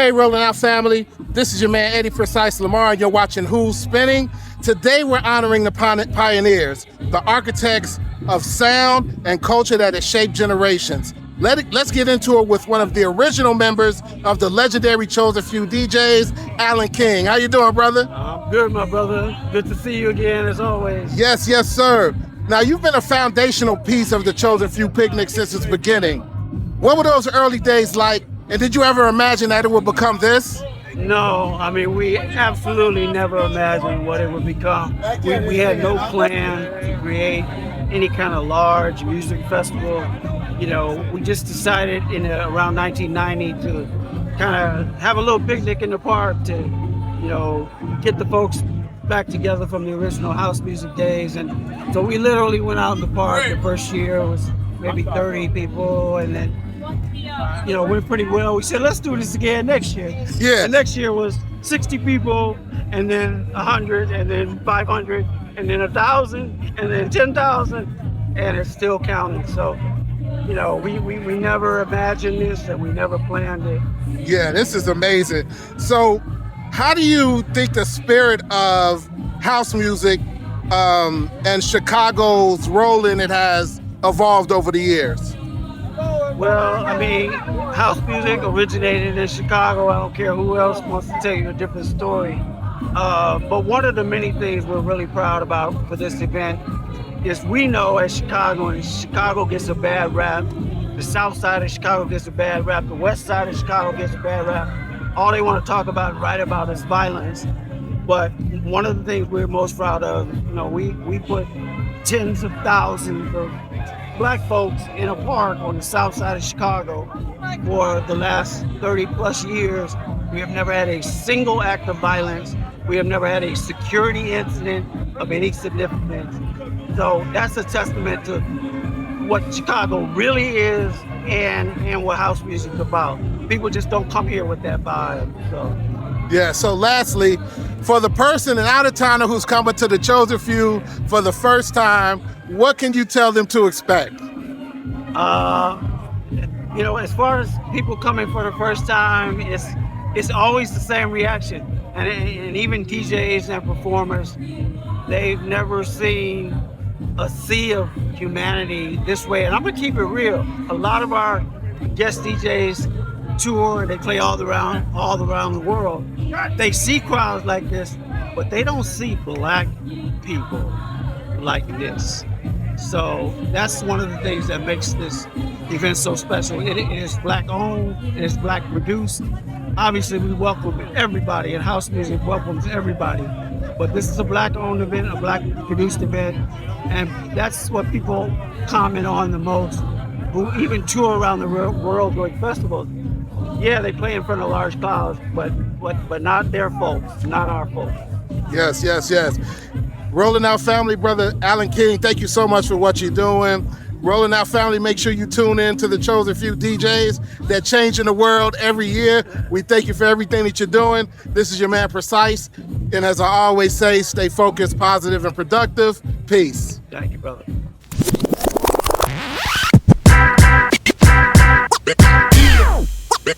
Hey, Rolling Out family, this is your man Eddie Precise Lamar, and you're watching Who's Spinning. Today we're honoring the pioneers, the architects of sound and culture that has shaped generations. Let's get into it with one of the original members of the legendary Chosen Few DJs, Alan King. How you doing, brother? I'm good, my brother. Good to see you again, as always. Yes, sir. Now, you've been a foundational piece of the Chosen Few picnic since its beginning. What were those early days like? And did you ever imagine that it would become this? No, I mean, we absolutely never imagined what it would become. We had no plan to create any kind of large music festival. You know, we just decided around 1990 to kind of have a little picnic in the park to, you know, get the folks back together from the original house music days. And so we literally went out in the park. The first year was maybe 30 people, and then you know, went pretty well. We said, let's do this again next year. Yeah. And next year was 60 people, and then 100, and then 500, and then 1,000, and then 10,000, and it's still counting. So, you know, we never imagined this, and we never planned it. Yeah, this is amazing. So, how do you think the spirit of house music and Chicago's role in it has evolved over the years? Well, I mean, house music originated in Chicago. I don't care who else wants to tell you a different story. But one of the many things we're really proud about for this event is we know as Chicagoans, Chicago gets a bad rap. The south side of Chicago gets a bad rap. The west side of Chicago gets a bad rap. All they want to talk about and write about is violence. But one of the things we're most proud of, you know, we put tens of thousands of Black folks in a park on the south side of Chicago for the last 30 plus years. We have never had a single act of violence. We have never had a security incident of any significance. So that's a testament to what Chicago really is and what house music is about. People just don't come here with that vibe. Yeah, so lastly, for the person, an out-of-towner who's coming to the Chosen Few for the first time, what can you tell them to expect? You know, as far as people coming for the first time, it's always the same reaction. And even DJs and performers, they've never seen a sea of humanity this way. And I'm gonna keep it real. A lot of our guest DJs tour, they play all around the world. They see crowds like this, but they don't see Black people like this. So that's one of the things that makes this event so special. It is Black owned, it is Black produced. Obviously we welcome everybody, and house music welcomes everybody. But this is a Black owned event, a Black produced event, and that's what people comment on the most, who even tour around the world doing festivals. Yeah, they play in front of large crowds, but not their folks, not our folks. Yes. Rolling Out family, brother Alan King, thank you so much for what you're doing. Rolling Out family, make sure you tune in to the Chosen Few DJs. They're changing the world every year. We thank you for everything that you're doing. This is your man Precise. And as I always say, stay focused, positive, and productive. Peace. Thank you, brother. Yeah.